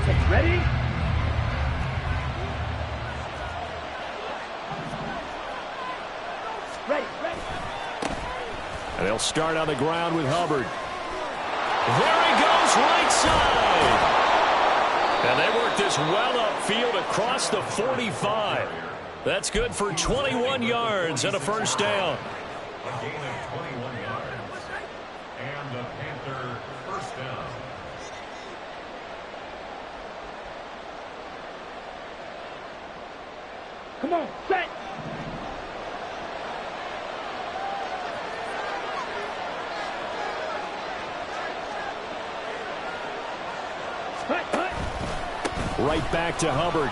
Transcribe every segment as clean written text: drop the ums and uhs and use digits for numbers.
Okay, ready? Ready. And they'll start on the ground with Hubbard. There he goes, right side. And they work this well upfield across the 45. That's good for 21 yards and a first down. A gain of 21 yards. And the Panther first down. Come on, set. Right back to Hubbard.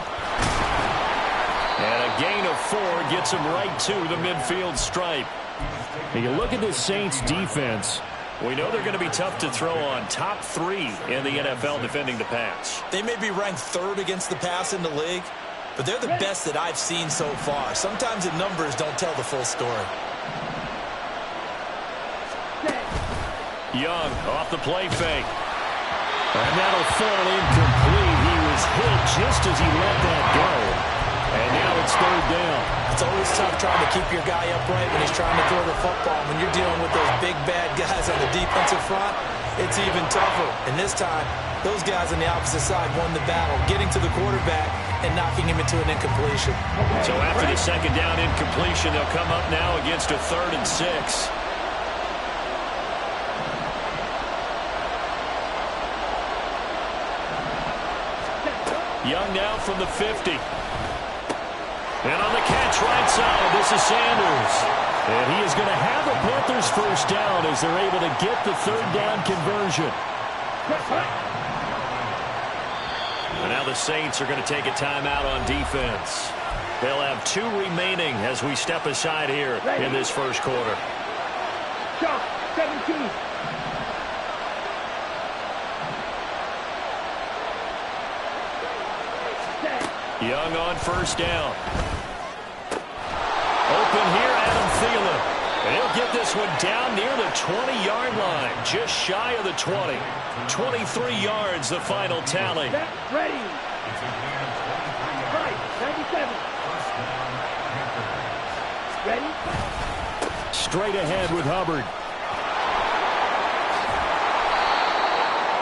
And a gain of 4 gets him right to the midfield stripe. And you look at this Saints defense, we know they're going to be tough to throw on. Top 3 in the NFL defending the pass. They may be ranked 3rd against the pass in the league, but they're the best that I've seen so far. Sometimes the numbers don't tell the full story. Young off the play fake. And that'll fall incomplete. He was hit just as he let that go. And now it's 3rd down. It's always tough trying to keep your guy upright when he's trying to throw the football. When you're dealing with those big, bad guys on the defensive front, it's even tougher. And this time, those guys on the opposite side won the battle, getting to the quarterback and knocking him into an incompletion. So after the 2nd down incompletion, they'll come up now against a 3rd and 6. Young now from the 50. And on the catch right side, this is Sanders. And he is going to have the Panthers first down as they're able to get the 3rd down conversion. And now the Saints are going to take a timeout on defense. They'll have 2 remaining as we step aside here in this first quarter. Shot, 17. Young on first down. Open here, Adam Thielen. And he'll get this one down near the 20-yard line, just shy of the 20. 23 yards, the final tally. Ready. Right, 97. Ready. Straight ahead with Hubbard.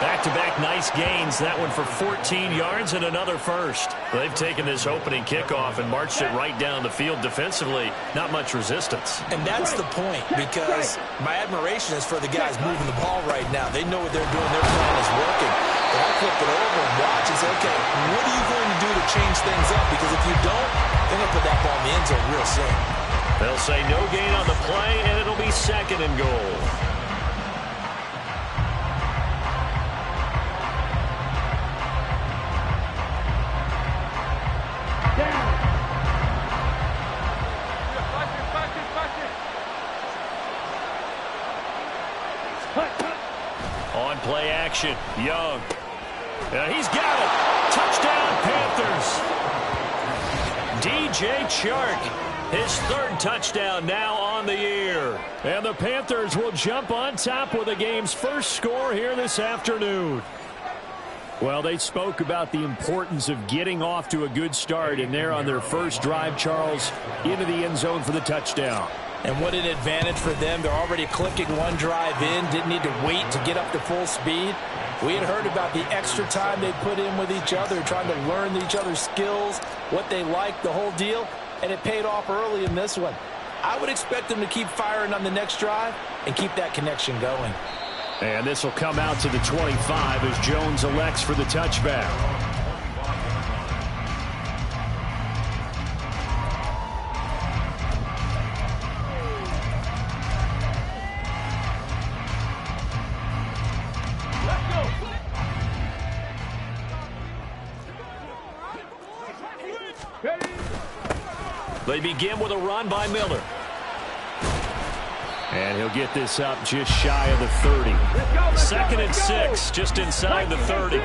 Back-to-back nice gains. That one for 14 yards and another first. They've taken this opening kickoff and marched it right down the field defensively. Not much resistance. And that's the point, because my admiration is for the guys moving the ball right now. They know what they're doing. Their plan is working. But I flip it over and watch and say, okay, what are you going to do to change things up? Because if you don't, they're going to put that ball in the end zone real soon. They'll say no gain on the play, and it'll be 2nd and goal. On play action, Young. He's got it. Touchdown, Panthers. DJ Chark, his 3rd touchdown now on the year. And the Panthers will jump on top with the game's first score here this afternoon. Well, they spoke about the importance of getting off to a good start, and they're on their first drive, Charles, into the end zone for the touchdown. And what an advantage for them. They're already clicking one drive in, didn't need to wait to get up to full speed. We had heard about the extra time they put in with each other, trying to learn each other's skills, what they like, the whole deal, and it paid off early in this one. I would expect them to keep firing on the next drive and keep that connection going. And this will come out to the 25 as Jones elects for the touchback. They begin with a run by Miller. And he'll get this up just shy of the 30. 2nd and 6, just inside the 30.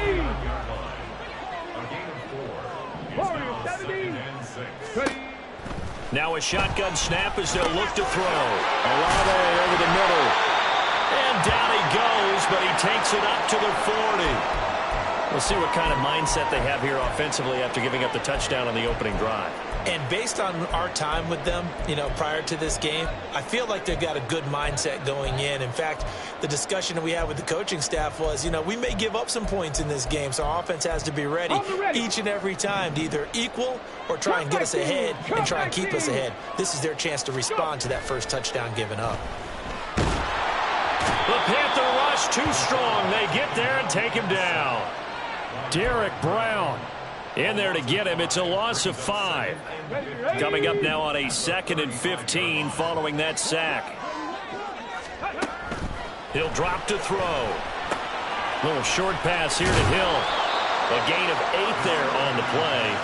Now a shotgun snap as they'll look to throw. Olave over the middle. And down he goes, but he takes it up to the 40. We'll see what kind of mindset they have here offensively after giving up the touchdown on the opening drive. And based on our time with them, prior to this game, I feel like they've got a good mindset going in. In fact, the discussion that we had with the coaching staff was, we may give up some points in this game, so our offense has to be ready each and every time to either equal or try and get us ahead and try and keep us ahead. This is their chance to respond to that first touchdown given up. The Panther rush too strong. They get there and take him down. Derek Brown in there to get him. It's a loss of 5. Coming up now on a 2nd and 15 following that sack. He'll drop to throw. Little short pass here to Hill. A gain of 8 there on the play.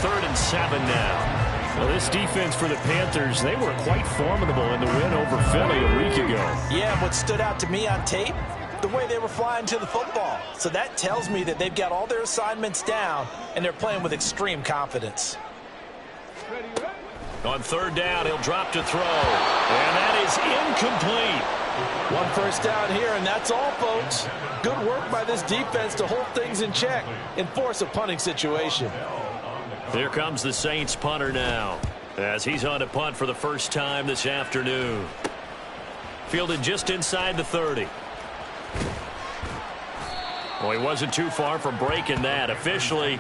3rd and 7 now. Well, this defense for the Panthers, they were quite formidable in the win over Philly a week ago. Yeah, what stood out to me on tape, the way they were flying to the football. So that tells me that they've got all their assignments down, and they're playing with extreme confidence. On 3rd down, he'll drop to throw. And that is incomplete. 1 first down here, and that's all, folks. Good work by this defense to hold things in check and force a punting situation. Here comes the Saints punter now, as he's on to punt for the first time this afternoon. Fielded just inside the 30. Well, he wasn't too far from breaking that. Officially,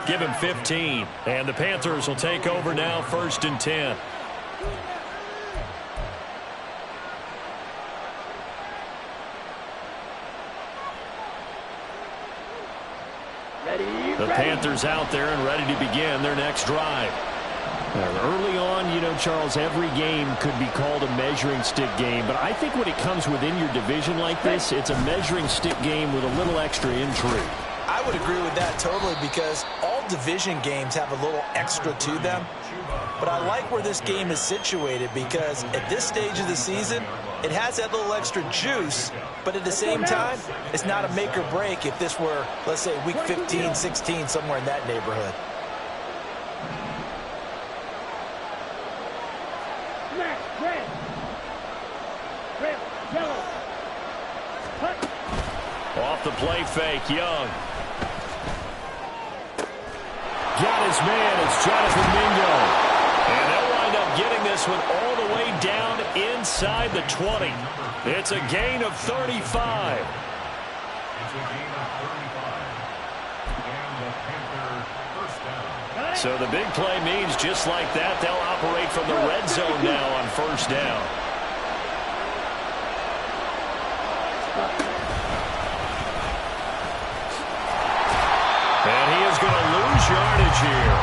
give him 15. And the Panthers will take over now, 1st and 10. The Panthers out there and ready to begin their next drive. Early on, Charles, every game could be called a measuring stick game. But I think when it comes within your division like this, it's a measuring stick game with a little extra intrigue. I would agree with that totally because all division games have a little extra to them. But I like where this game is situated because at this stage of the season, it has that little extra juice. But at the same time, it's not a make or break if this were, let's say, week 15, 16, somewhere in that neighborhood. Off the play fake, Young. Got his man, it's Jonathan Mingo. And they'll wind up getting this one all the way down inside the 20. It's a gain of 35. It's a gain of 35. And the Panthers first down. So the big play means just like that, they'll operate from the red zone now on 1st down. And he is going to lose yardage here.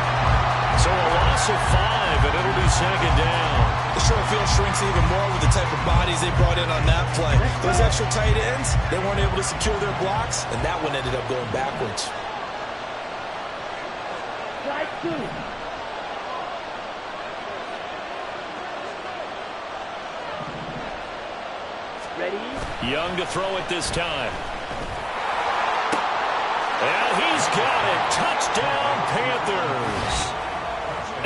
So a loss of 5, and it'll be 2nd down. The short field shrinks even more with the type of bodies they brought in on that play. Those extra tight ends, they weren't able to secure their blocks, and that one ended up going backwards. Strike 2. Ready? Young to throw it this time. And he's got it. Touchdown, Panthers.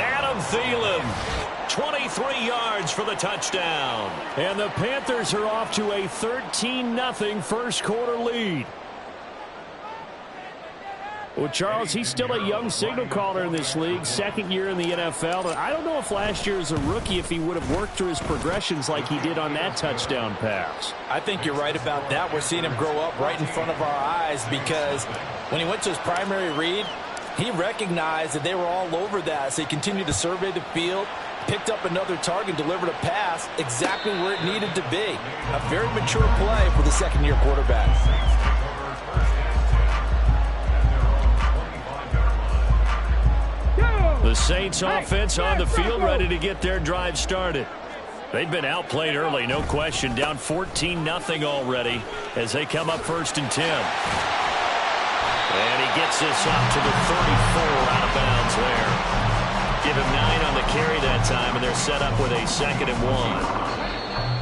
Adam Thielen, 23 yards for the touchdown. And the Panthers are off to a 13-0 first quarter lead. Well, Charles, he's still a young signal caller in this league, 2nd year in the NFL. And I don't know if last year as a rookie, if he would have worked through his progressions like he did on that touchdown pass. I think you're right about that. We're seeing him grow up right in front of our eyes because when he went to his primary read, he recognized that they were all over that. So he continued to survey the field, picked up another target, delivered a pass exactly where it needed to be. A very mature play for the 2nd-year quarterback. The Saints offense on the field ready to get their drive started. They've been outplayed early, no question. Down 14-0 already as they come up 1st and 10. And he gets this up to the 34 out of bounds there. Give him 9 on the carry that time, and they're set up with a 2nd and 1.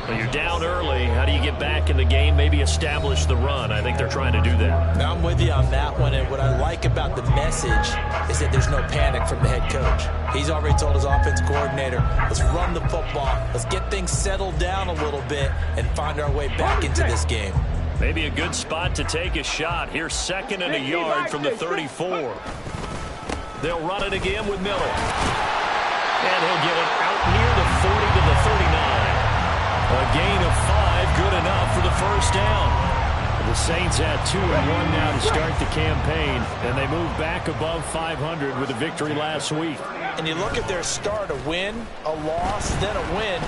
Well, you're down early. How do you get back in the game? Maybe establish the run. I think they're trying to do that. Now, I'm with you on that one, and what I like about the message is that there's no panic from the head coach. He's already told his offense coordinator, let's run the football, let's get things settled down a little bit and find our way back into this game. Maybe a good spot to take a shot. Here's 2nd and a yard from the 34. They'll run it again with Miller. And he'll get it out near the 40 to the 39. A gain of 5, good enough for the first down. The Saints had 2-1 now to start the campaign, and they move back above 500 with a victory last week. And you look at their start, a win, a loss, then a win.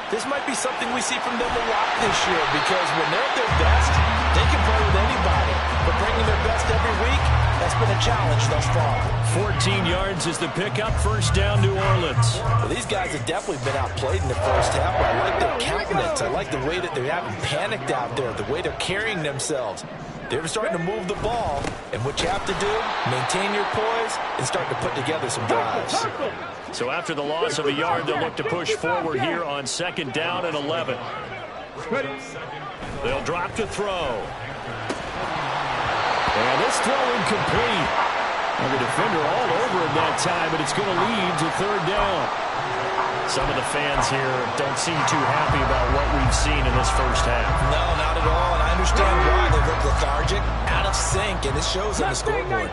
This might be something we see from them a lot this year, because when they're at their best, they can play with anybody. But bringing their best every week, that's been a challenge thus far. 14 yards is the pickup, first down, New Orleans. Well, these guys have definitely been outplayed in the first half, but I like their countenance. I like the way that they haven't panicked out there, the way they're carrying themselves. They're starting to move the ball, and what you have to do, maintain your poise and start to put together some drives. So after the loss of a yard, they'll look to push forward here on 2nd down and 11. They'll drop to throw. And this throw incomplete. And the defender all over him that time, but it's going to lead to 3rd down. Some of the fans here don't seem too happy about what we've seen in this first half. No, not at all, and I understand why. They look lethargic, out of sync, and it shows on the scoreboard.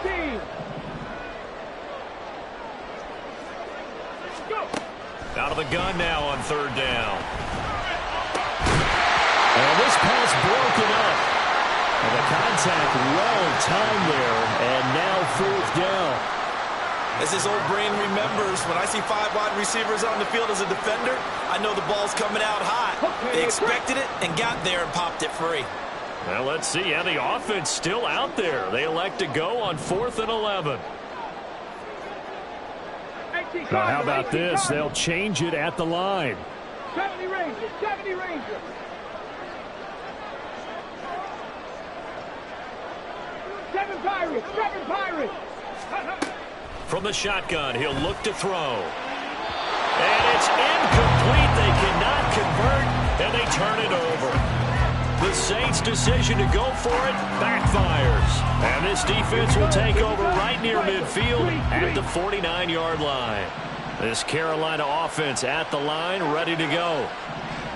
Out of the gun now on 3rd down. And this pass broken up. And the contact well timed there, and now 4th down. As this old brain remembers, when I see 5 wide receivers on the field as a defender, I know the ball's coming out hot. They expected it and got there and popped it free. Well, let's see. Yeah, the offense still out there. They elect to go on 4th and 11. Now, how about this? They'll change it at the line. 70 Rangers, 70 Rangers. Seven Pirates. From the shotgun, he'll look to throw. And it's incomplete. They cannot convert, and they turn it over. The Saints' decision to go for it backfires. And this defense will take over right near midfield at the 49-yard line. This Carolina offense at the line, ready to go.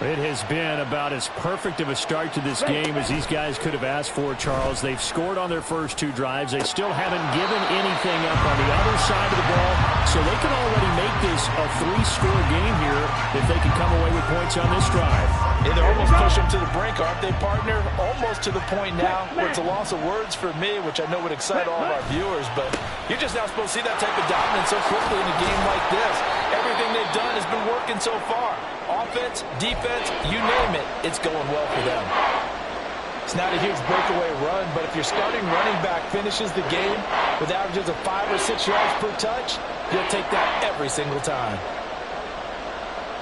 It has been about as perfect of a start to this game as these guys could have asked for, Charles. They've scored on their first 2 drives. They still haven't given anything up on the other side of the ball, so they can already make this a 3-score game here if they can come away with points on this drive. Yeah, they're almost pushing them to the brink, aren't they, partner? Almost to the point now where it's a loss of words for me, which I know would excite all of our viewers, but you're just not supposed to see that type of dominance so quickly in a game like this. Everything they've done has been working so far. Offense, defense, you name it, it's going well for them. It's not a huge breakaway run, but if your starting running back finishes the game with averages of 5 or 6 yards per touch, you'll take that every single time.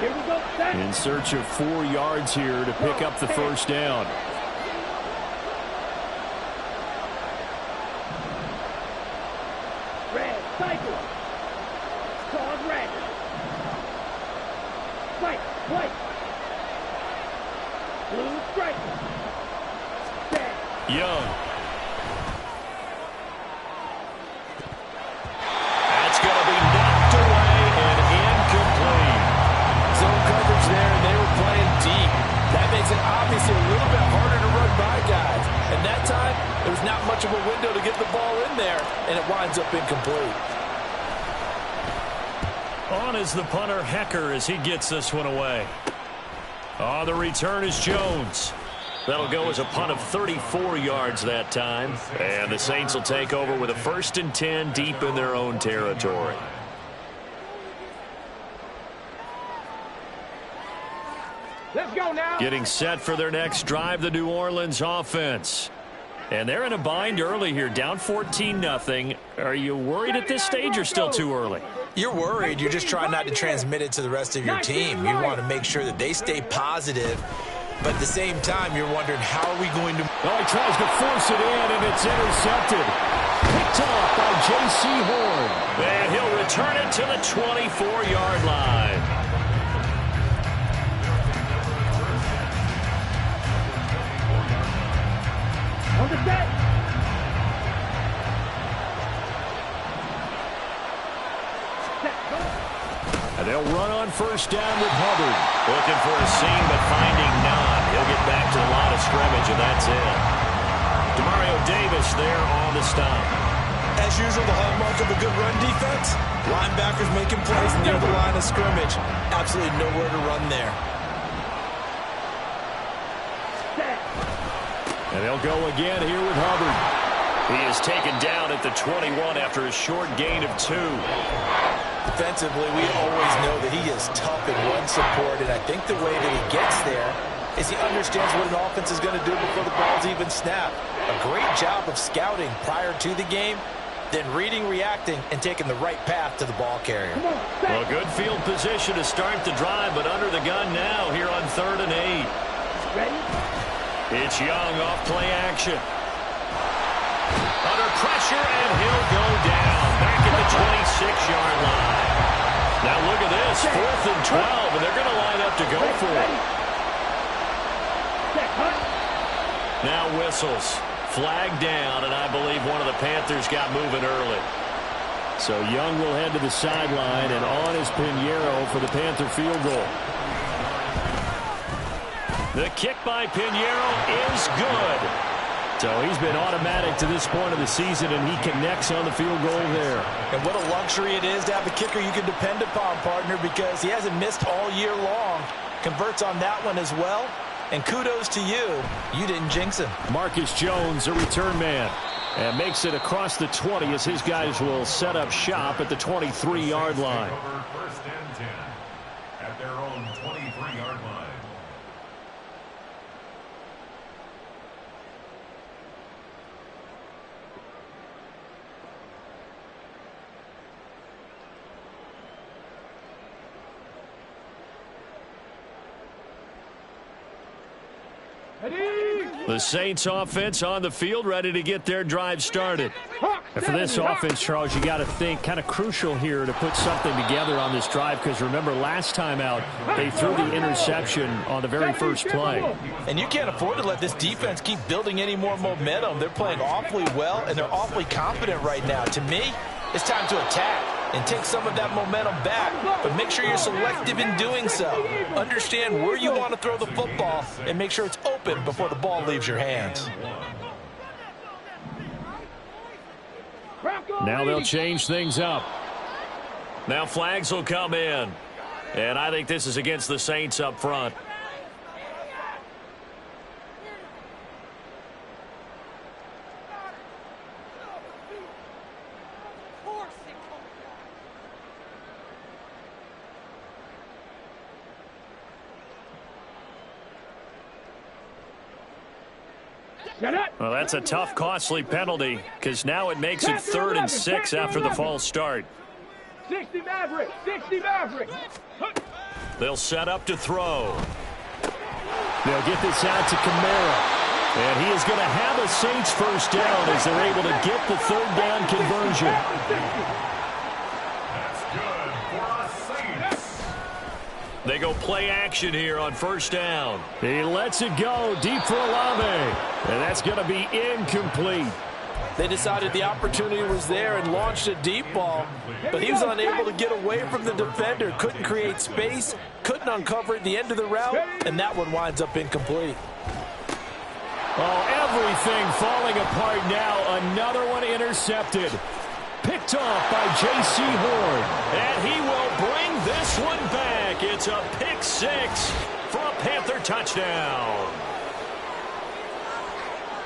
Here we go. In search of 4 yards here to pick up the first down. Red, cycle. Cause red. White. Blue striker. Red. Young. That's going to be knocked away and incomplete. Zone coverage there, and they were playing deep. That makes it obviously a little bit harder to run by guys. And that time, there was not much of a window to get the ball in there, and it winds up incomplete. On is the punter, Hecker, as he gets this one away. On the return is Jones. That'll go as a punt of 34 yards that time. And the Saints will take over with a 1st and 10 deep in their own territory. Let's go now. Getting set for their next drive, the New Orleans offense. And they're in a bind early here, down 14-0. Are you worried at this stage or still too early? You're worried. You're just trying not to transmit it to the rest of your team. You want to make sure that they stay positive. But at the same time, you're wondering, how are we going to... Oh, he tries to force it in, and it's intercepted. Picked off by J.C. Horn. And he'll return it to the 24-yard line. On the set. they'll run on first down with Hubbard. Looking for a seam, but finding none. He'll get back to the line of scrimmage, and that's it. Demario Davis there on the stop. As usual, the hallmark of a good run defense, linebackers making plays near the line of scrimmage. Absolutely nowhere to run there. And they'll go again here with Hubbard. He is taken down at the 21 after a short gain of 2. Defensively, we always know that he is tough in run support, and I think the way that he gets there is he understands what an offense is going to do before the ball's even snapped. A great job of scouting prior to the game, then reading, reacting, and taking the right path to the ball carrier. Well, good field position to start the drive, but under the gun now here on 3rd and 8. Ready? It's Young off play action. Under pressure, and he'll go down. Back at the 26-yard line. Now look at this, 4th and 12, and they're going to line up to go for it. Now whistles. Flag down, and I believe one of the Panthers got moving early. So Young will head to the sideline, and on is Pinheiro for the Panther field goal. The kick by Pinheiro is good. So he's been automatic to this point of the season, and he connects on the field goal there. And what a luxury it is to have a kicker you can depend upon, partner, because he hasn't missed all year long. Converts on that one as well. And kudos to you. You didn't jinx him. Marcus Jones, a return man, and makes it across the 20 as his guys will set up shop at the 23-yard line. First and 10 at their own 23-yard line. The Saints offense on the field, ready to get their drive started. And for this offense, Charles, you got to think kind of crucial here to put something together on this drive, because remember last time out they threw the interception on the very first play. And you can't afford to let this defense keep building any more momentum. They're playing awfully well, and they're awfully confident right now. To me, it's time to attack and take some of that momentum back, but make sure you're selective in doing so. Understand where you want to throw the football and make sure it's open before the ball leaves your hands. Now they'll change things up. Now flags will come in, and I think this is against the Saints up front. Well, that's a tough, costly penalty, because now it makes it 3rd and 6 after the false start. 60 Maverick, 60 Maverick. They'll set up to throw. They'll get this out to Kamara. And he is going to have a Saints first down as they're able to get the 3rd down conversion. That's good for us Saints. They go play action here on first down. He lets it go deep for Olave. And that's going to be incomplete. They decided the opportunity was there and launched a deep ball, but he was unable to get away from the defender, couldn't create space, couldn't uncover at the end of the route, and that one winds up incomplete. Oh, everything falling apart now. Another one intercepted. Picked off by J.C. Horn. And he will bring this one back. It's a pick 6 for a Panther touchdown.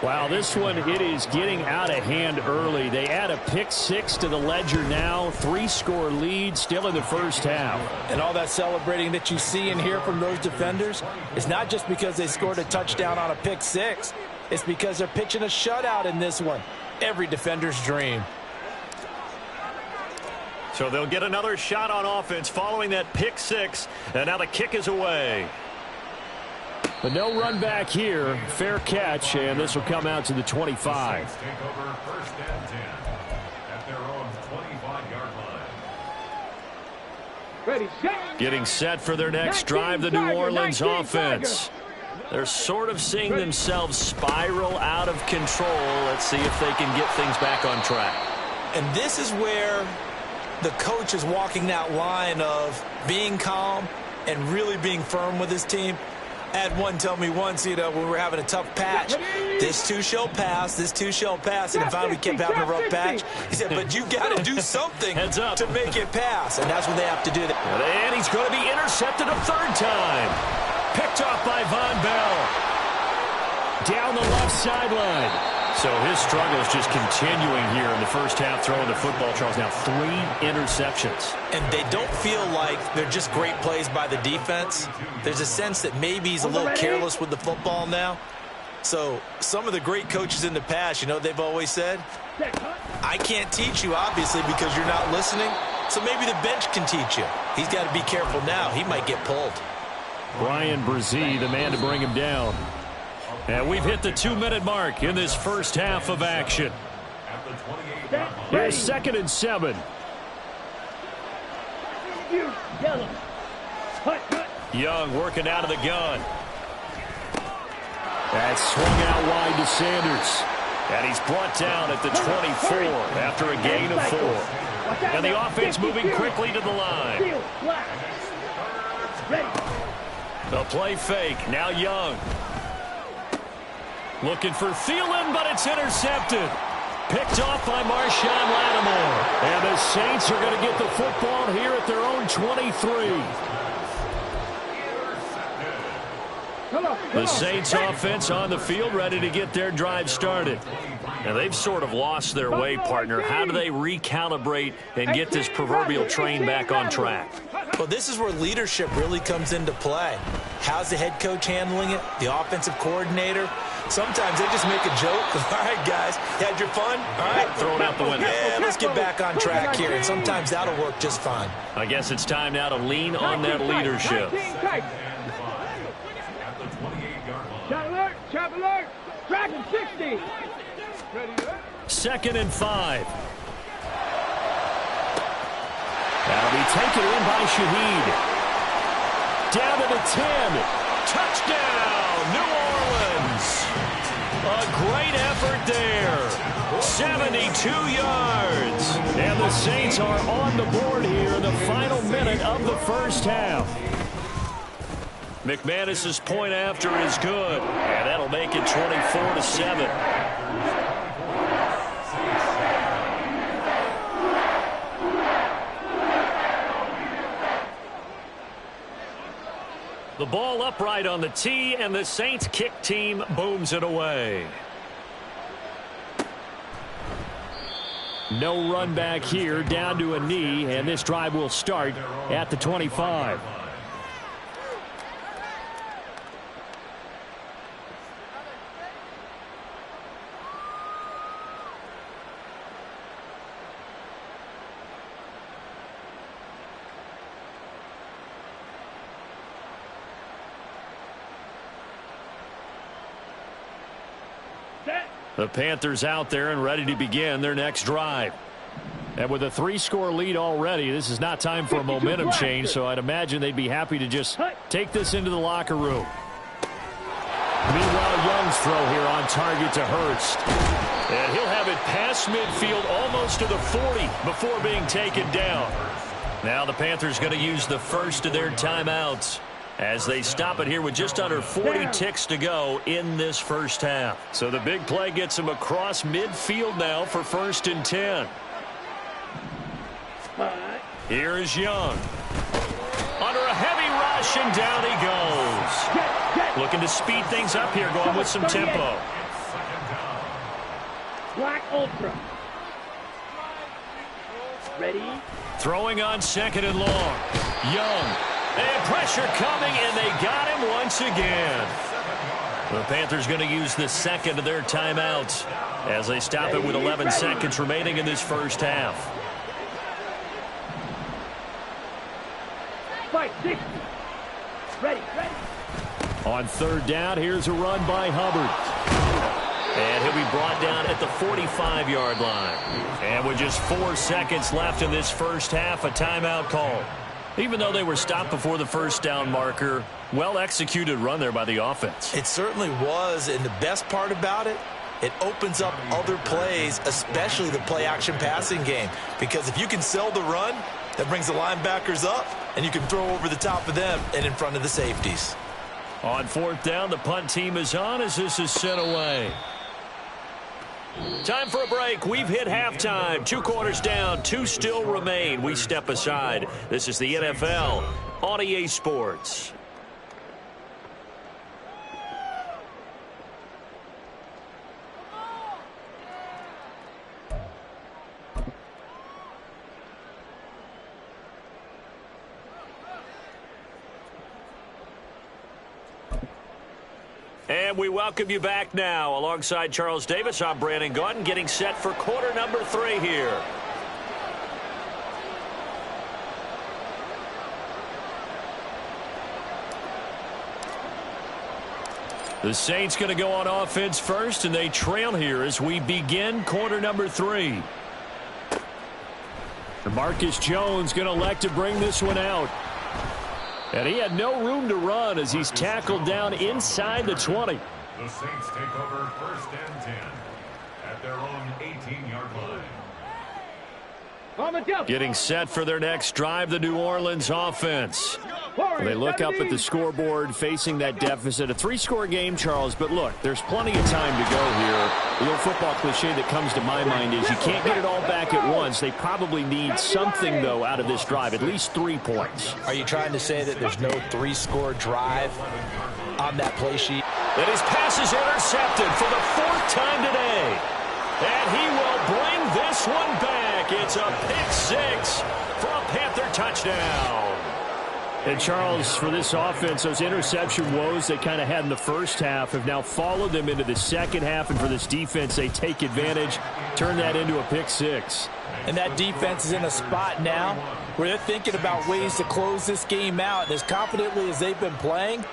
Wow, this one, it is getting out of hand early. They add a pick 6 to the ledger now. 3-score lead still in the first half. And all that celebrating that you see and hear from those defenders is not just because they scored a touchdown on a pick 6. It's because they're pitching a shutout in this one. Every defender's dream. So they'll get another shot on offense following that pick 6. And now the kick is away. But no run back here. Fair catch, and this will come out to the 25. Saints take over first and 10 at their own 25-yard line. Ready, set. Getting set for their next drive, the New Orleans offense. They're sort of seeing themselves spiral out of control. Let's see if they can get things back on track. And this is where the coach is walking that line of being calm and really being firm with his team. I had one tell me once, when we were having a tough patch, this too shall pass, this too shall pass, and finally we kept having a rough patch. He said, but you got to do something to make it pass, and that's what they have to do. And he's going to be intercepted a third time. Picked off by Von Bell. Down the left sideline. So his struggle is just continuing here in the first half, throwing the football. Charles, now 3 interceptions. And they don't feel like they're just great plays by the defense. There's a sense that maybe he's a little careless with the football now. So some of the great coaches in the past, they've always said, I can't teach you, obviously, because you're not listening. So maybe the bench can teach you. He's got to be careful now. He might get pulled. Brian Brzee, the man to bring him down. And we've hit the 2-minute mark in this first half of action. Here's 2nd and 7. Young working out of the gun. That's swung out wide to Sanders. And he's brought down at the 24 after a gain of 4. And the offense moving quickly to the line. The play fake. Now Young. Looking for Thielen, but it's intercepted. Picked off by Marshawn Lattimore. And the Saints are going to get the football here at their own 23. The Saints offense on the field ready to get their drive started. Now they've sort of lost their way, partner. How do they recalibrate and get this proverbial train back on track? Well, this is where leadership really comes into play. How's the head coach handling it? The offensive coordinator? Sometimes they just make a joke. All right, guys, you had your fun? All right, throw it out the window. Yeah, let's get back on track here. And sometimes that'll work just fine. I guess it's time now to lean on that leadership. Trap alert! Track him 60! 2nd and 5. That'll be taken in by Shaheed. Down to the 10. Touchdown, New Orleans. A great effort there. 72 yards. And the Saints are on the board here in the final minute of the first half. McManus's point after is good, and that'll make it 24-7. The ball upright on the tee, and the Saints kick team booms it away. No run back here, down to a knee, and this drive will start at the 25. The Panthers out there and ready to begin their next drive. And with a 3-score lead already, this is not time for a momentum change, so I'd imagine they'd be happy to just take this into the locker room. Meanwhile, Young's throw here on target to Hurst. And he'll have it past midfield almost to the 40 before being taken down. Now the Panthers going to use the first of their timeouts as they stop it here with just under 40 ticks to go in this first half. So the big play gets him across midfield now for 1st and 10. Here is Young. Under a heavy rush, and down he goes. Looking to speed things up here, going with some tempo. Black Ultra. Ready? Throwing on 2nd and long. Young. And pressure coming, and they got him once again. The Panthers going to use the second of their timeouts as they stop it with 11 seconds remaining in this first half. Fight, 60. Ready. On 3rd down, here's a run by Hubbard. And he'll be brought down at the 45-yard line. And with just 4 seconds left in this first half, a timeout call. Even though they were stopped before the first down marker, well-executed run there by the offense. It certainly was, and the best part about it, it opens up other plays, especially the play-action passing game. Because if you can sell the run, that brings the linebackers up, and you can throw over the top of them and in front of the safeties. On fourth down, the punt team is on as this is sent away. Time for a break. We've hit halftime. 2 quarters down, 2 still remain. We step aside. This is the NFL on EA Sports. And we welcome you back now. Alongside Charles Davis, I'm Brandon Gaudin, getting set for quarter number 3 here. The Saints going to go on offense first, and they trail here as we begin quarter number 3. Marcus Jones going to elect to bring this one out. And he had no room to run as he's tackled down inside the 20. The Saints take over 1st and 10 at their own 18-yard line. Getting set for their next drive, the New Orleans offense. They look up at the scoreboard facing that deficit. A 3-score game, Charles, but look, there's plenty of time to go here. The old football cliche that comes to my mind is you can't get it all back at once. They probably need something, though, out of this drive, at least 3 points. Are you trying to say that there's no 3-score drive on that play sheet? And his pass is intercepted for the 4th time today. And he will bring this one back. It's a pick 6 for a Panther touchdown. And, Charles, for this offense, those interception woes they kind of had in the first half have now followed them into the second half. And for this defense, they take advantage, turn that into a pick 6. And that defense is in a spot now where they're thinking about ways to close this game out. And as confidently as they've been playing,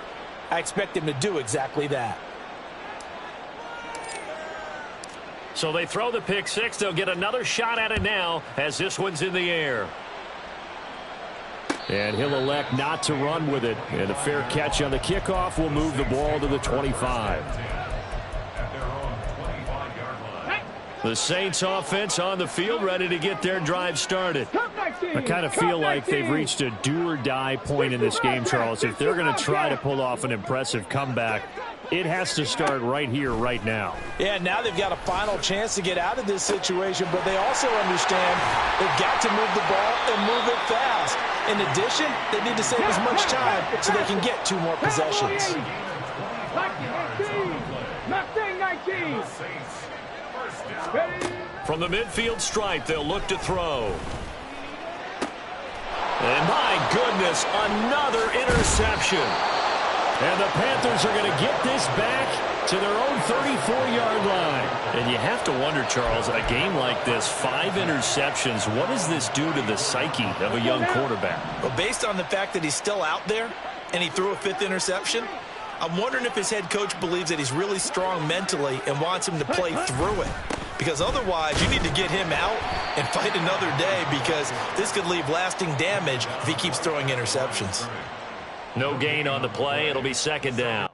I expect them to do exactly that. So they throw the pick 6. They'll get another shot at it now as this one's in the air. And he'll elect not to run with it. And a fair catch on the kickoff will move the ball to the 25. The Saints offense on the field ready to get their drive started. I kind of feel like they've reached a do-or-die point in this game, Charles. If they're going to try to pull off an impressive comeback, it has to start right here, right now. Yeah, now they've got a final chance to get out of this situation, but they also understand they've got to move the ball and move it fast. In addition, they need to save as much time so they can get 2 more possessions. 19. From the midfield stripe, they'll look to throw. And my goodness, another interception. And the Panthers are going to get this back to their own 34-yard line. And you have to wonder, Charles, a game like this, 5 interceptions, what does this do to the psyche of a young quarterback? Well, based on the fact that he's still out there and he threw a 5th interception, I'm wondering if his head coach believes that he's really strong mentally and wants him to play through it. Because otherwise, you need to get him out and fight another day, because this could leave lasting damage if he keeps throwing interceptions. No gain on the play. It'll be 2nd down.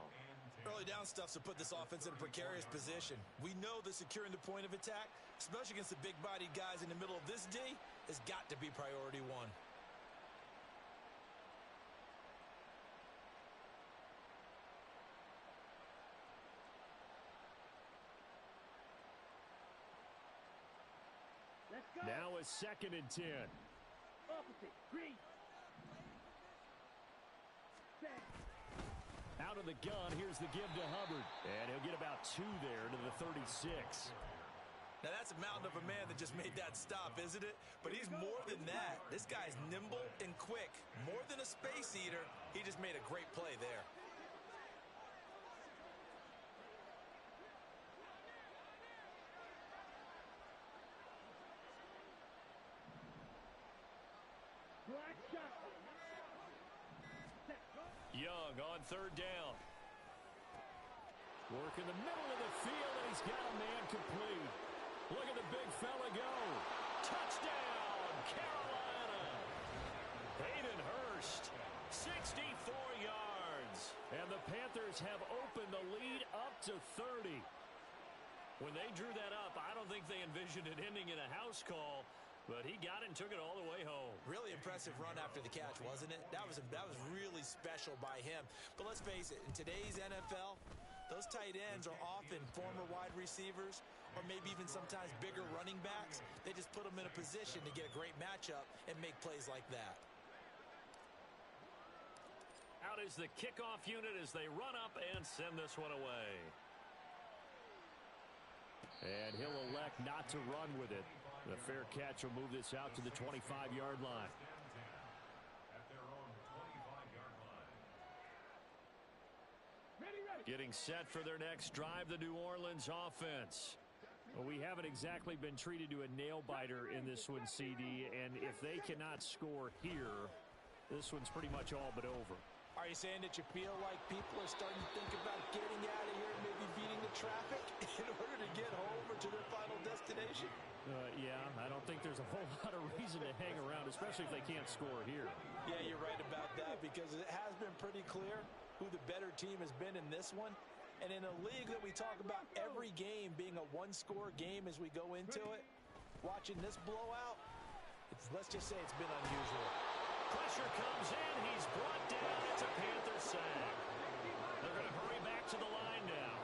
Early down stuff to put this offense in a precarious position. We know that securing the point of attack, especially against the big-bodied guys in the middle of this D, has got to be priority 1. Now a 2nd and 10. Opposite. Green. Out of the gun, here's the give to Hubbard. And he'll get about 2 there to the 36. Now that's a mountain of a man that just made that stop, isn't it? But he's more than that. This guy's nimble and quick. More than a space eater, he just made a great play there. Young on 3rd down. Work in the middle of the field, and he's got a man complete. Look at the big fella go. Touchdown, Carolina. Hayden Hurst, 64 yards. And the Panthers have opened the lead up to 30. When they drew that up, I don't think they envisioned it ending in a house call, but he got it and took it all the way home. Really impressive run after the catch, wasn't it? That was really special by him. But let's face it, in today's NFL, those tight ends are often former wide receivers or maybe even sometimes bigger running backs. They just put them in a position to get a great matchup and make plays like that. Out is the kickoff unit as they run up and send this one away. And he'll elect not to run with it. The fair catch will move this out to the 25-yard line. At their own 25-yard line. Ready. Getting set for their next drive, the New Orleans offense. Well, we haven't exactly been treated to a nail-biter in this one, CD, and if they cannot score here, this one's pretty much all but over. Are you saying that you feel like people are starting to think about getting out of here and maybe beating the traffic in order to get home or to their final destination? Yeah, I don't think there's a whole lot of reason to hang around, especially if they can't score here. Yeah, you're right about that because it has been pretty clear who the better team has been in this one. And in a league that we talk about every game being a one-score game as we go into it, watching this blowout, let's just say it's been unusual. Pressure comes in. He's brought down. It's a Panther sack. They're going to hurry back to the line now.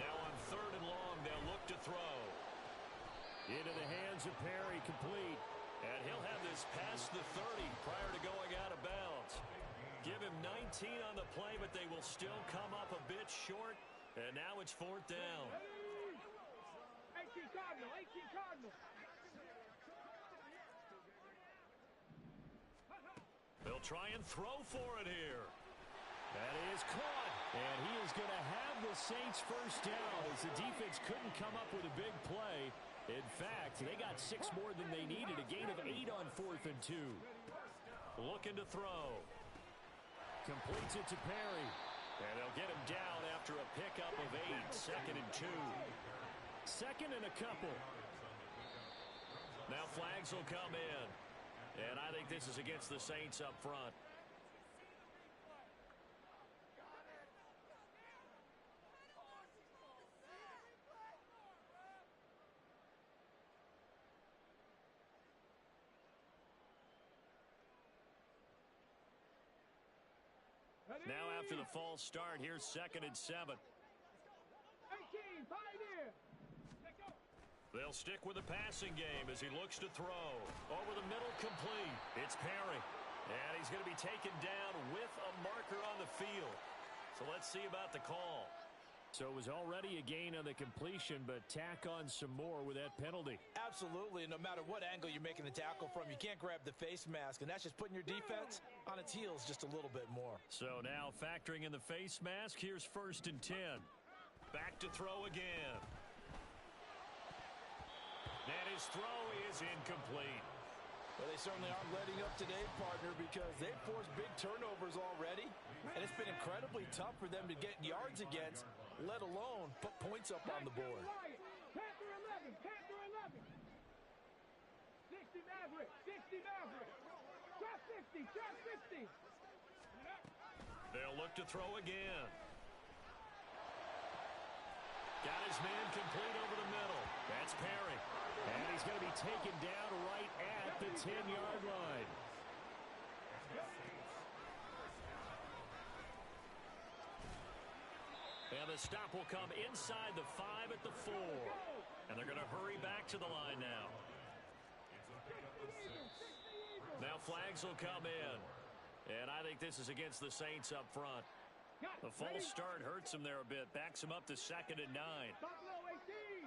Now on 3rd and long, they'll look to throw. Into the hands of Perry, complete. And he'll have this past the 30 prior to going out of bounds. Give him 19 on the play, but they will still come up a bit short. And now it's 4th down. 18 Cardinal. They'll try and throw for it here. That is caught. And he is going to have the Saints first down as the defense couldn't come up with a big play. In fact, they got 6 more than they needed. A gain of 8 on 4th and 2. Looking to throw. Completes it to Perry. And they'll get him down after a pickup of 8. 2nd and 2. 2nd and a couple. Now flags will come in. And I think this is against the Saints up front. Now after the false start, here's 2nd and 7. 18, Pioneer. They'll stick with the passing game as he looks to throw. Over the middle, complete. It's Perry. And he's going to be taken down with a marker on the field. So let's see about the call. So it was already a gain on the completion, but tack on some more with that penalty. Absolutely, and no matter what angle you're making the tackle from, you can't grab the face mask, and that's just putting your defense on its heels just a little bit more. So now factoring in the face mask, here's 1st and 10. Back to throw again. And his throw is incomplete. Well, they certainly aren't letting up today, partner, because they've forced big turnovers already, and it's been incredibly tough for them to get yards against, let alone put points up on the board. Panther 11. 60 Maverick. Drop 60. They'll look to throw again. Got his man complete over the middle. That's Perry. And he's going to be taken down right at the 10-yard line. And the stop will come inside the 5 at the 4. And they're going to hurry back to the line now. Now flags will come in. And I think this is against the Saints up front. The false start hurts him there a bit. Backs him up to 2nd and 9. Buffalo 18.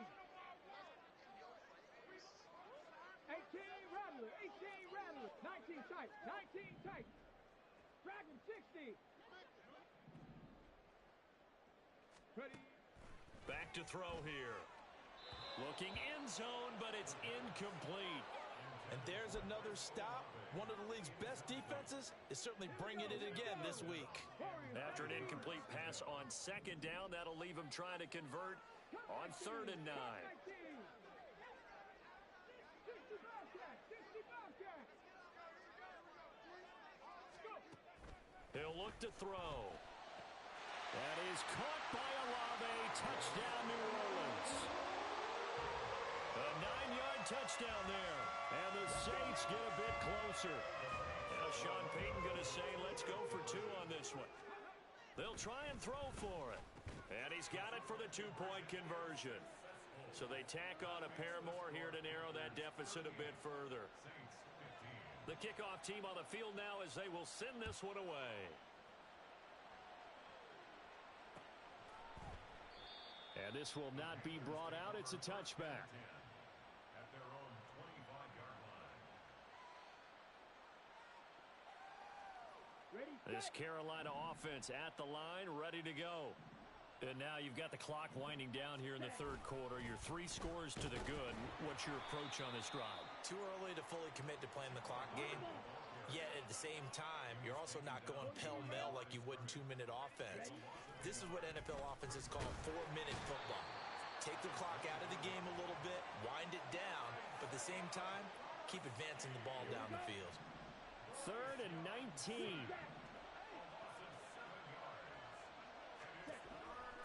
18 Rattler. 19 tight. Dragon 60. Ready. Back to throw here. Looking end zone, but it's incomplete. And there's another stop. One of the league's best defenses is certainly bringing it again this week. After an incomplete pass on 2nd down, that'll leave him trying to convert on 3rd and 9. He'll look to throw. That is caught by Olave. Touchdown, New Orleans. A 9-yard touchdown there. And the Saints get a bit closer. Now Sean Payton going to say, let's go for 2 on this one. They'll try and throw for it. And he's got it for the 2-point conversion. So they tack on a pair more here to narrow that deficit a bit further. The kickoff team on the field now as they will send this one away. And this will not be brought out. It's a touchback. At their own 25-yard line. Ready, This set. Carolina offense at the line, ready to go. And now you've got the clock winding down here in the third quarter. Your 3 scores to the good. What's your approach on this drive? Too early to fully commit to playing the clock game. Yet at the same time, you're also not going pell-mell like you would in 2-minute offense. This is what NFL offenses call 4-minute football. Take the clock out of the game a little bit, wind it down, but at the same time, keep advancing the ball down the field. 3rd and 19.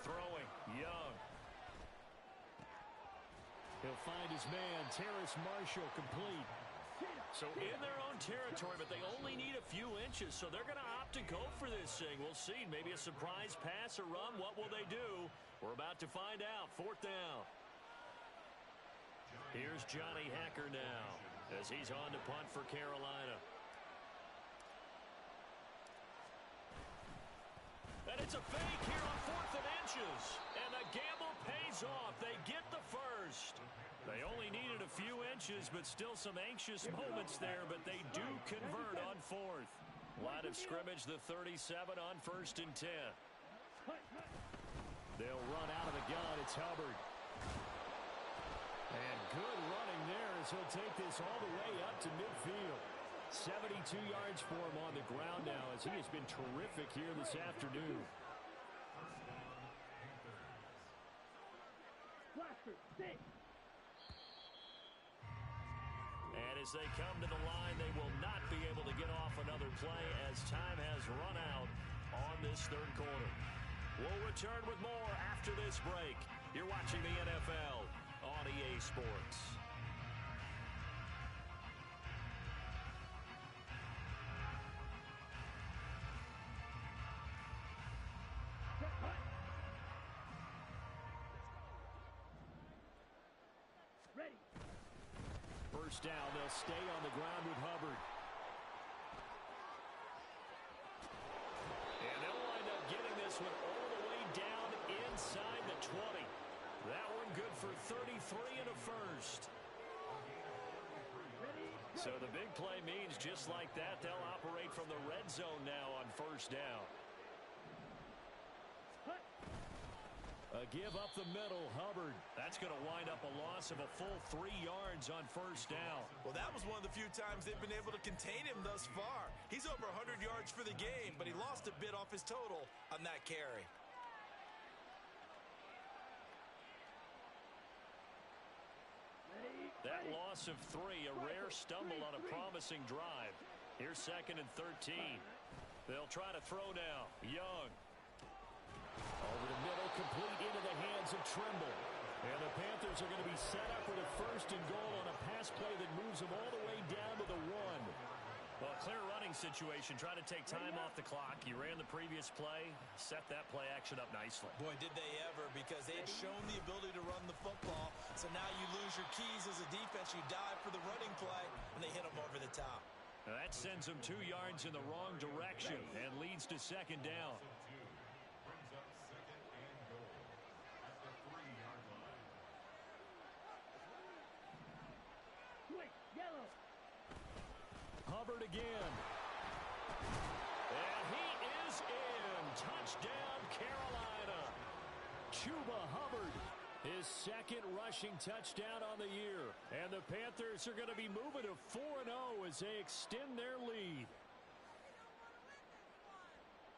Throwing, Young. He'll find his man, Terrace Marshall, complete. So in their own territory, but they only need a few inches, so they're going to opt to go for this thing. We'll see. Maybe a surprise pass or run. What will they do? We're about to find out. 4th down. Here's Johnny Hacker now as he's on to punt for Carolina. And it's a fake here on 4th and inches. And the gamble pays off. They get the first. They only needed a few inches, but still some anxious moments there. But they do convert on 4th. Line of scrimmage, the 37 on 1st and 10. They'll run out of the gun. It's Hubbard. And good running there as he'll take this all the way up to midfield. 72 yards for him on the ground now as he has been terrific here this afternoon. Blaster, 6. And as they come to the line, they will not be able to get off another play as time has run out on this 3rd quarter. We'll return with more after this break. You're watching the NFL on EA Sports. Ready. First down, they'll stay on the ground with Hubbard. And they'll wind up getting this one all the way down inside the 20. That one good for 33 and a first. So the big play means just like that, they'll operate from the red zone now on 1st down. A give up the middle, Hubbard. That's going to wind up a loss of a full 3 yards on 1st down. Well, that was one of the few times they've been able to contain him thus far. He's over 100 yards for the game, but he lost a bit off his total on that carry. That loss of 3, a rare stumble on a promising drive. Here's 2nd and 13. They'll try to throw now. Young. Over the middle, complete into the hands of Trimble. And the Panthers are going to be set up with a 1st and goal on a pass play that moves them all the way down to the 1. Well, clear running situation. Try to take time off the clock. You ran the previous play, set that play action up nicely. Boy, did they ever, because they had shown the ability to run the football. So now you lose your keys as a defense. You dive for the running play, and they hit them over the top. Now that sends them 2 yards in the wrong direction and leads to 2nd down. Brings up 2nd and goal at the 3-yard line. Switch, yellow. Hubbard again. And he is in. Touchdown, Carolina. Chuba Hubbard, his 2nd rushing touchdown on the year. And the Panthers are going to be moving to 4-0 as they extend their lead.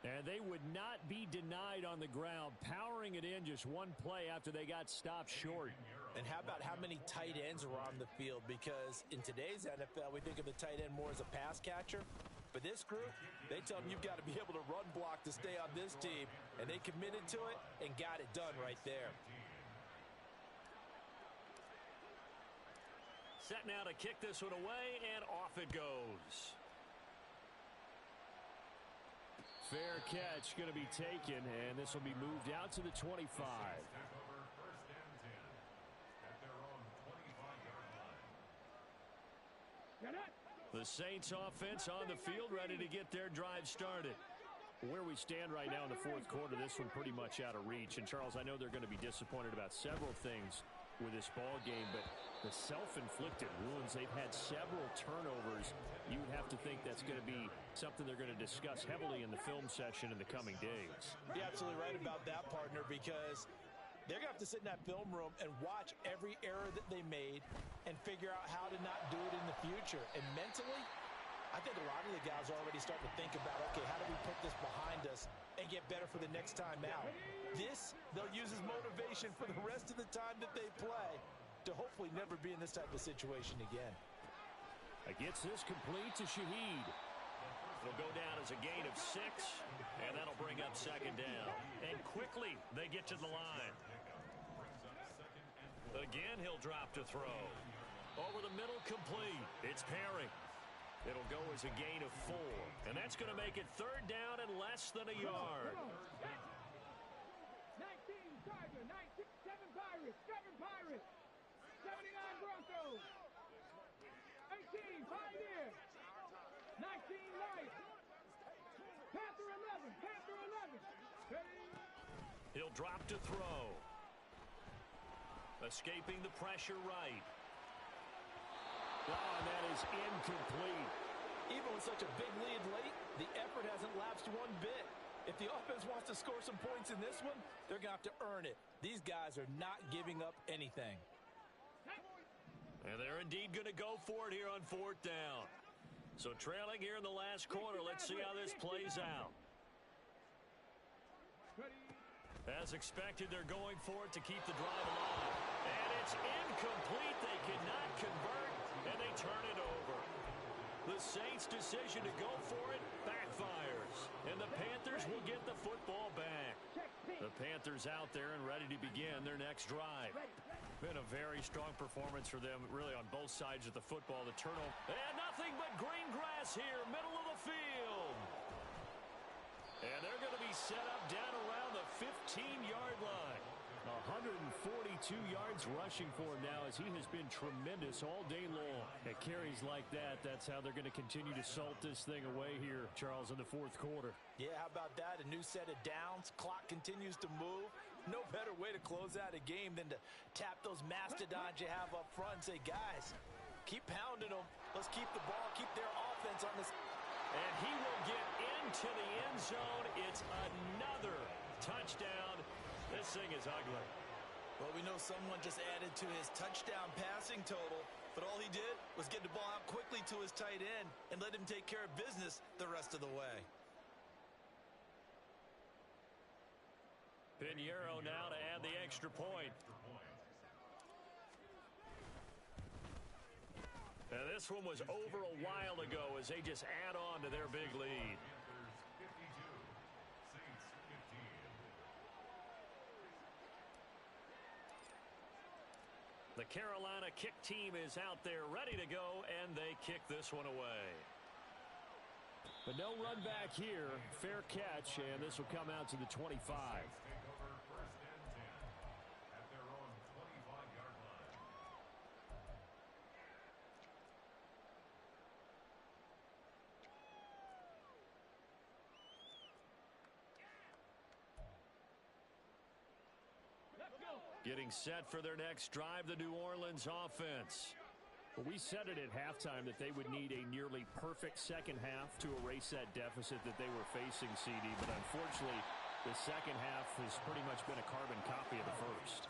And they would not be denied on the ground, powering it in just one play after they got stopped short. And how about how many tight ends were on the field? Because in today's NFL, we think of the tight end more as a pass catcher. But this group, they tell them you've got to be able to run block to stay on this team. And they committed to it and got it done right there. Set now to kick this one away, and off it goes. Fair catch going to be taken, and this will be moved out to the 25. The Saints offense on the field, ready to get their drive started. Where we stand right now in the fourth quarter, this one pretty much out of reach. And, Charles, I know they're going to be disappointed about several things with this ball game, but the self-inflicted wounds, they've had several turnovers. You would have to think that's going to be something they're going to discuss heavily in the film session in the coming days. You're absolutely right about that, partner, because they're going to have to sit in that film room and watch every error that they made and figure out how to not do it in the future. And mentally, I think a lot of the guys are already starting to think about, okay, how do we put this behind us and get better for the next time out? This, they'll use as motivation for the rest of the time that they play to hopefully never be in this type of situation again. Gets this complete to Shaheed. It'll go down as a gain of 6, and that'll bring up second down. And quickly, they get to the line. Again, he'll drop to throw. Over the middle, complete. It's Perry. It'll go as a gain of 4, and that's going to make it third down and less than a yard. 19 Tiger, 7 Pirates, 79 Broncos, 18 Pioneer, 19 Lions, Panther 11. He'll drop to throw. Escaping the pressure right. Oh, and that is incomplete. Even with such a big lead late, the effort hasn't lapsed one bit. If the offense wants to score some points in this one, they're going to have to earn it. These guys are not giving up anything. And they're indeed going to go for it here on fourth down. So trailing here in the last quarter, let's see how this plays out. As expected, they're going for it to keep the drive alive. And it's incomplete. They cannot convert, and they turn it over. The Saints' decision to go for it backfires, and the Panthers will get the football back. The Panthers out there and ready to begin their next drive. Been a very strong performance for them, really, on both sides of the football. The turnover, and nothing but green grass here, middle of the field. And they're going to be set up down around the 15-yard line. 142 yards rushing for him now, as he has been tremendous all day long. At carries like that, that's how they're going to continue to salt this thing away here, Charles, in the fourth quarter. Yeah, how about that? A new set of downs. Clock continues to move. No better way to close out a game than to tap those mastodons you have up front and say, guys, keep pounding them. Let's keep the ball, keep their offense on this. And he will get into the end zone. It's another touchdown. This thing is ugly. Well, we know someone just added to his touchdown passing total, but all he did was get the ball out quickly to his tight end and let him take care of business the rest of the way. Pinheiro now to add the extra point. And this one was over a while ago as they just add on to their big lead. The Carolina kick team is out there ready to go, and they kick this one away. But no run back here. Fair catch, and this will come out to the 25. Getting set for their next drive, the New Orleans offense. Well, we said it at halftime that they would need a nearly perfect second half to erase that deficit that they were facing, CD. But unfortunately, the second half has pretty much been a carbon copy of the first.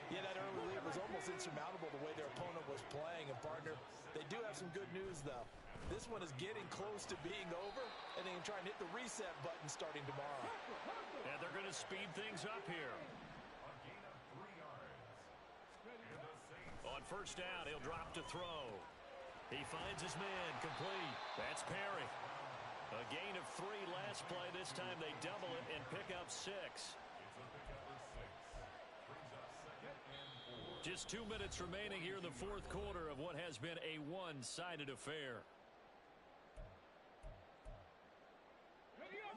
Yeah, that early lead was almost insurmountable the way their opponent was playing. And, partner, they do have some good news, though. This one is getting close to being over, and they can try and hit the reset button starting tomorrow. And they're going to speed things up here. On first down, he'll drop to throw. He finds his man complete. That's Perry. A gain of 3 last play. This time they double it and pick up 6. Just 2 minutes remaining here in the fourth quarter of what has been a one-sided affair.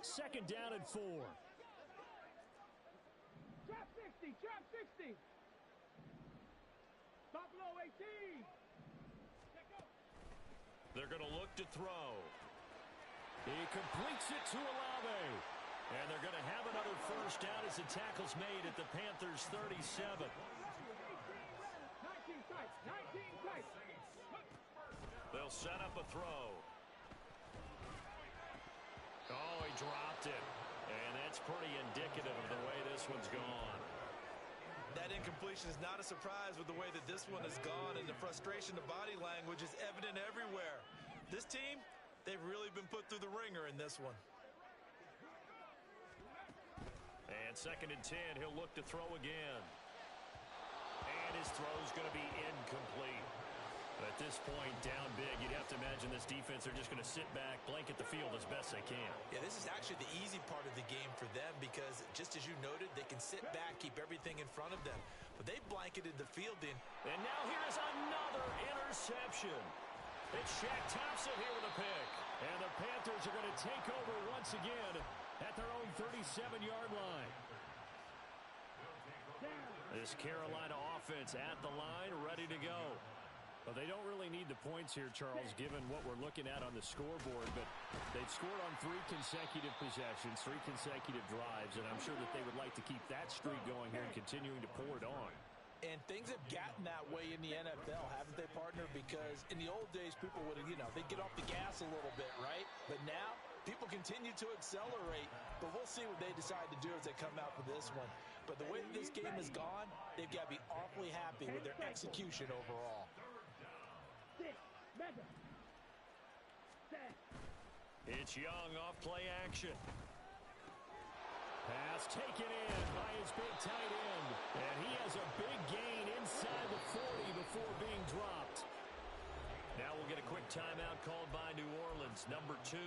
Second down and 4. Trap 60, trap 60. Stop low 18. They're going to look to throw. He completes it to Olave. And they're going to have another first down as the tackle's made at the Panthers' 37. 19 tight, 19 tight. They'll set up a throw. Oh, he dropped it. And that's pretty indicative of the way this one's gone. That incompletion is not a surprise with the way that this one has gone, and the frustration, the body language is evident everywhere. This team, they've really been put through the ringer in this one. And second and 10, he'll look to throw again. And his throw's going to be incomplete. But at this point, down big, you'd have to imagine this defense are just going to sit back, blanket the field as best they can. Yeah, this is actually the easy part of the game for them because, just as you noted, they can sit back, keep everything in front of them. But they blanketed the field in. And now here's another interception. It's Shaq Thompson here with a pick. And the Panthers are going to take over once again at their own 37-yard line. This Carolina offense at the line, ready to go. Well, they don't really need the points here, Charles, given what we're looking at on the scoreboard, but they've scored on 3 consecutive possessions, 3 consecutive drives, and I'm sure that they would like to keep that streak going here and continuing to pour it on. And things have gotten that way in the NFL, haven't they, partner? Because in the old days, people would, they'd get off the gas a little bit, right? But now, people continue to accelerate, but we'll see what they decide to do as they come out for this one. But the way that this game has gone, they've got to be awfully happy with their execution overall. It's Young off play action. Pass taken in by his big tight end. And he has a big gain inside the 40 before being dropped. Now we'll get a quick timeout called by New Orleans, number 2,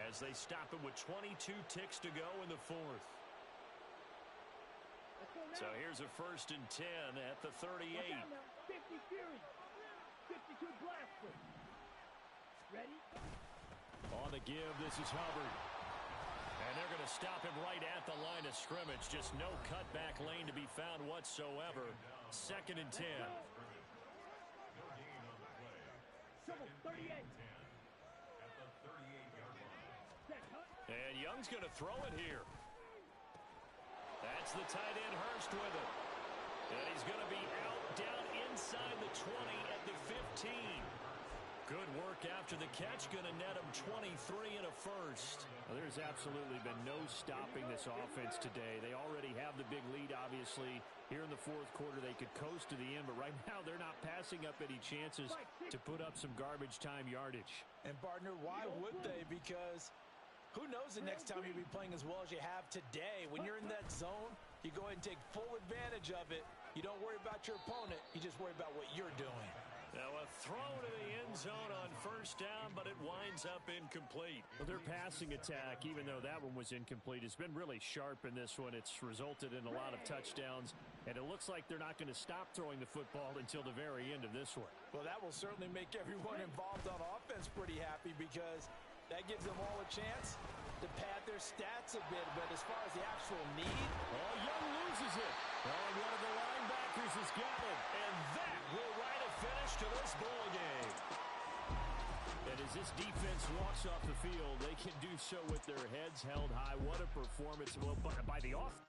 as they stop it with 22 ticks to go in the fourth. So here's a first and 10 at the 38. 50 Fury. 52 Blaster. Ready? On the give, this is Hubbard. And they're going to stop him right at the line of scrimmage. Just no cutback lane to be found whatsoever. Second and 10. 38. And Young's going to throw it here. That's the tight end Hurst with it. And he's going to be out down inside the 20 at the 15. Good work after the catch. Going to net him 23 and a first. Well, there's absolutely been no stopping this offense today. They already have the big lead, obviously. Here in the fourth quarter, they could coast to the end, but right now they're not passing up any chances to put up some garbage time yardage. And, partner, why would they? Because who knows the next time you'll be playing as well as you have today. When you're in that zone, you go ahead and take full advantage of it. You don't worry about your opponent. You just worry about what you're doing. Now a throw to the end zone on first down, but it winds up incomplete. Well, their passing attack, even though that one was incomplete, has been really sharp in this one. It's resulted in a lot of touchdowns, and it looks like they're not going to stop throwing the football until the very end of this one. Well, that will certainly make everyone involved on offense pretty happy because that gives them all a chance to pad their stats a bit. But as far as the actual need, oh, Young loses it. And one of the linebackers has got it. And that will write a finish to this ball game. And as this defense walks off the field, they can do so with their heads held high. What a performance by the offense.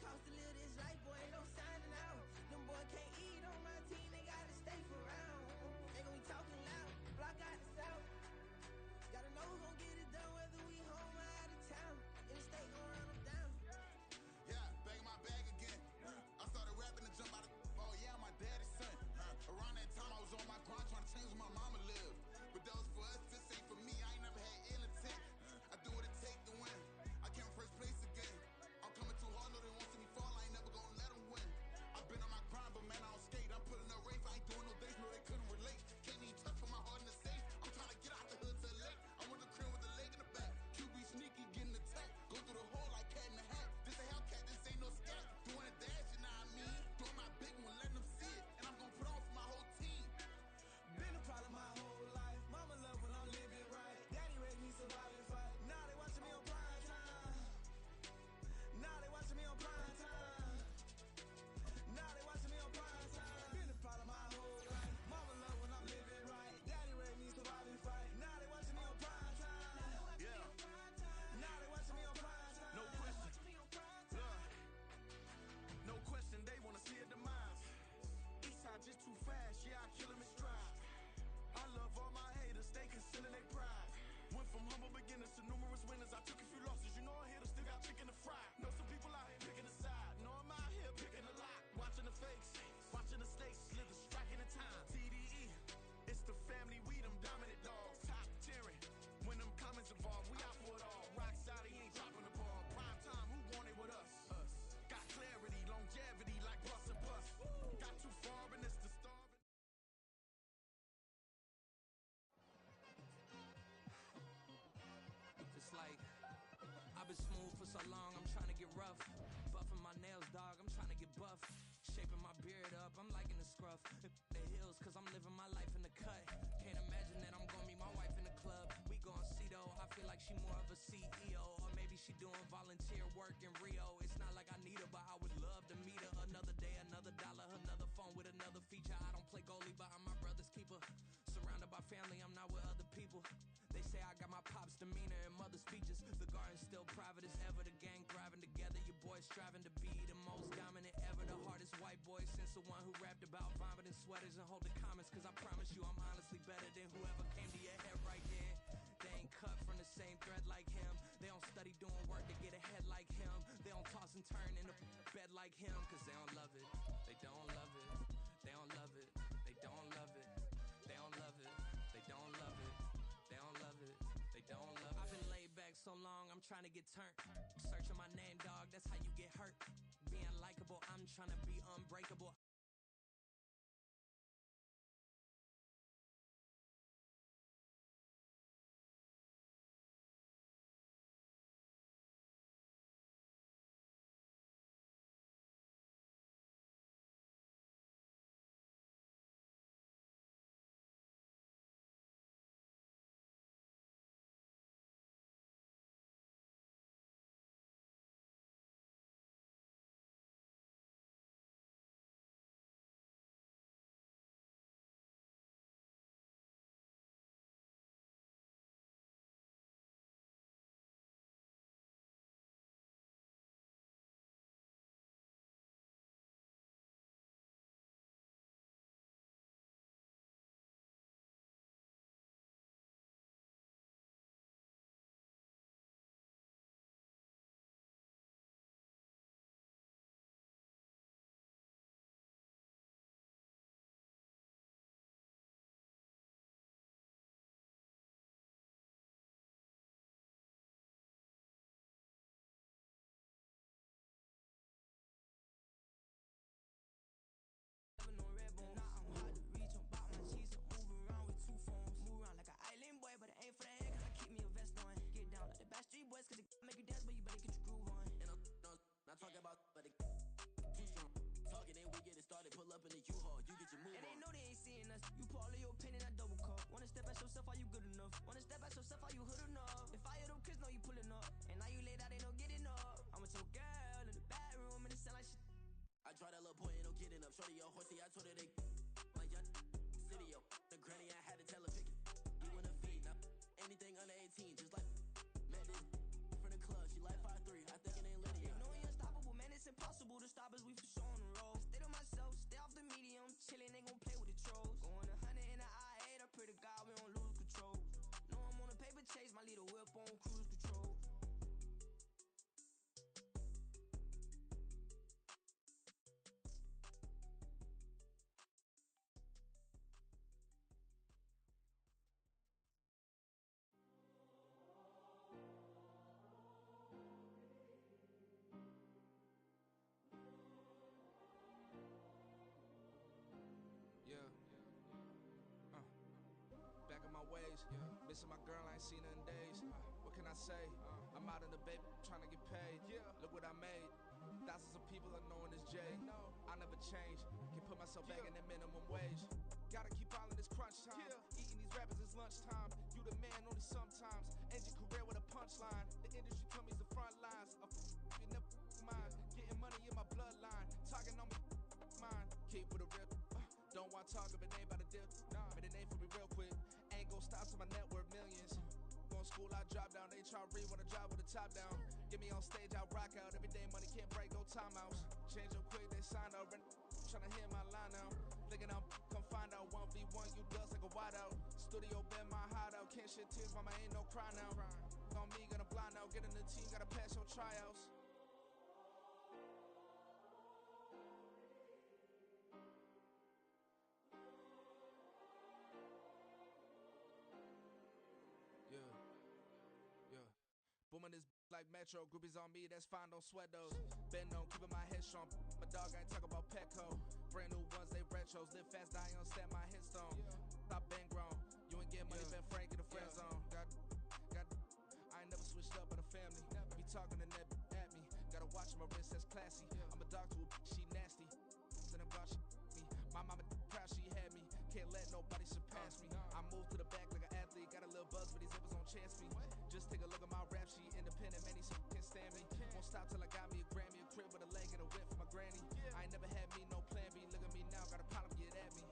Cost to live this life, boy, ain't no signing out. Them boy can't eat on my team. been smooth for so long, I'm trying to get rough. Buffing my nails, dog, I'm trying to get buff. Shaping my beard up, I'm liking the scruff. The hills, cause I'm living my life in the cut. Can't imagine that I'm gonna meet my wife in the club. We gon' see though, I feel like she more of a CEO. Or maybe she doing volunteer work in Rio. It's not like I need her, but I would love to meet her. Another day, another dollar, another phone with another feature. I don't play goalie, but I'm my brother's keeper. Surrounded by family, I'm not with other people. They say I got my pop's demeanor and mother's features. The garden's still private as ever. The gang thriving together. Your boys striving to be the most dominant ever. The hardest white boy since the one who rapped about vomiting sweaters and hold the comments. Cause I promise you I'm honestly better than whoever came to your head right then. They ain't cut from the same thread like him. They don't study doing work to get ahead like him. They don't toss and turn in the bed like him. Cause they don't love it. They don't love it. They don't love it. They don't love it. They don't love it. They don't love it. They don't love it. They don't love it. I've been laid back so long, I'm trying to get turned. Searching my name, dog, that's how you get hurt. Being likable, I'm trying to be unbreakable. Back in my ways, missing my girl, I ain't seen her in days. What can I say? I'm out in the baby, trying to get paid. Look what I made. Thousands of people are knowing this J. I never change. Can put myself back in that minimum wage. Gotta keep all in this crunch time. Eating these rappers is lunchtime. You the man only sometimes. End your career with a punchline. The industry told me it's the front lines. You never mind. Getting money in my bloodline. Talking on me, mine. Keep with a real. Don't want to talk if it ain't about a deal. Made a name for me real quick. Ain't gon' stop till my net worth millions. Going school, I drop down. They try to read when I drop with the top down. Get me on stage, I rock out. Every day money can't break, go timeouts. Change up quick, they sign up. Tryna hear my line now. Thinking I'm come find out 1v1, you dust like a wideout. Studio been my hideout. Can't shed tears, mama ain't no cry now. On me, gonna blind out. Get in the team, gotta pass your tryouts. Booming this like Metro, groupies on me, that's fine, don't sweat those. Been on, keeping my head strong. My dog ain't talk about Petco. Brand new ones, they retros. Live fast, die on, stand my headstone. Stop been grown. You ain't getting money, been frank in the friend zone. I ain't never switched up on the family. Be talking and that at me. Gotta watch my wrist, that's classy. I'm a dog to a she nasty. And I'm gone, she me. My mama proud she had me. Can't let nobody surpass me. I move to the back like an athlete. Got a little buzz, but these zippers don't chance me. Just take a look at my rap sheet. Independent, man, these can't stand me. Won't stop till I got me a Grammy, a crib with a leg and a whip for my granny. I ain't never had me no plan B. Look at me now, got a problem, get at me.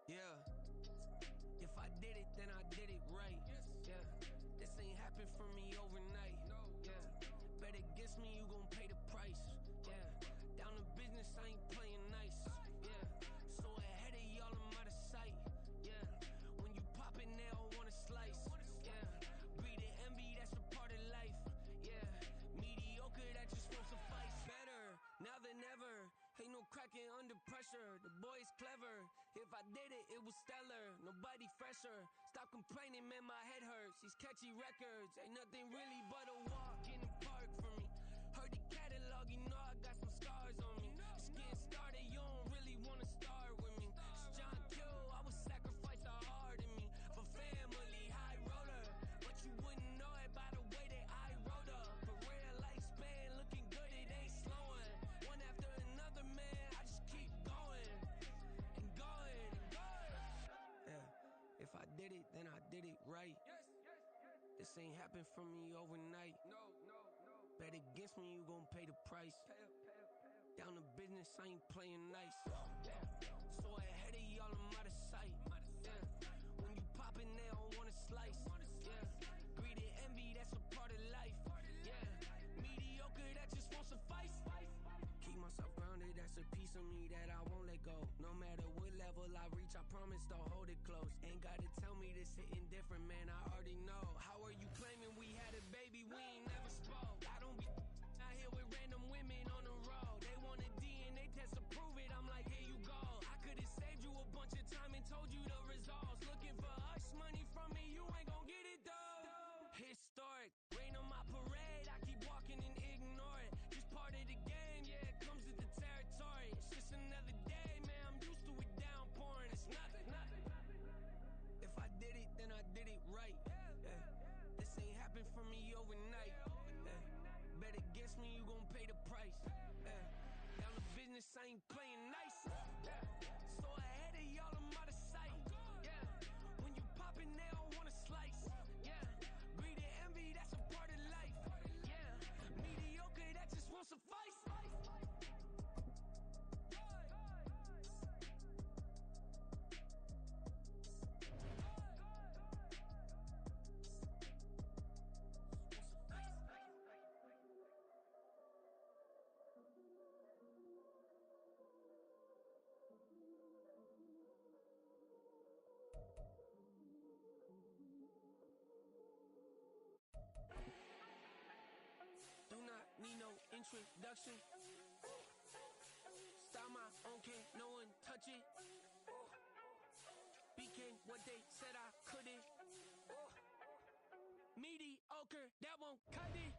Yeah, if I did it, then I did it right. Yeah, this ain't happened for me overnight. Yeah, bet against me, you gon' pay the price. Yeah, down to business, I ain't playing nice. Yeah, so ahead of y'all, I'm out of sight. Yeah, when you pop it, they all wanna slice. Yeah, greed and envy, that's a part of life. Yeah, mediocre, that just won't suffice. Better now than ever. Ain't no cracking under pressure. The boy's clever. If I did it, it was stellar. Nobody fresher. Stop complaining, man, my head hurts. These catchy records ain't nothing really but a walk in the park for me. Heard the catalog, you know I got some scars on me. Just getting started, you don't really wanna start with me. It's John Kill, I would sacrifice a heart in me for family, high roller. But you wouldn't know it by the way that I wrote up. A real lifespan, looking good, it ain't slowing. One after another, man, I just keep going and going and going. Yeah, if I did it, then I did it right. This ain't happened for me overnight. No. Bet against me, you gon' pay the price. Down to business, I ain't playing nice. Yeah. So ahead of y'all, I'm out of sight. Yeah. When you poppin', they don't wanna slice. Yeah. Greed and envy, that's a part of life. Yeah. Mediocre, that just won't suffice. Keep myself grounded, that's a piece of me that I won't let go. No matter what level I reach, I promise don't hold it close. Ain't gotta tell me this hitting different, man, I already know. How are you claiming we had a baby, we ain't never spoke? I don't be out here with random women on the road. They want a DNA test to prove it, I'm like, here you go. I could've saved you a bunch of time and told you the results. Looking for hush money from me, you ain't gon' get it though. Historic, rain on my parade, I keep walking and ignore it. Just part of the game, yeah, it comes with the territory. It's just another day, man, I'm used to it downpouring. It's nothing. If I did it, then I did it right. Yeah. This ain't happened for me overnight. Yeah. Bet against me, you gon' pay the price. Yeah. Down to business, I ain't playing nice. Yeah. So ahead of y'all, I'm out of sight. Yeah. When you poppin', they don't wanna slice. Yeah. Greed and envy, that's a part of life. Yeah. Mediocre, that just won't suffice. Do not need no introduction. Style my own, can't no one touch it. Became what they said I couldn't. Mediocre, that won't cut it.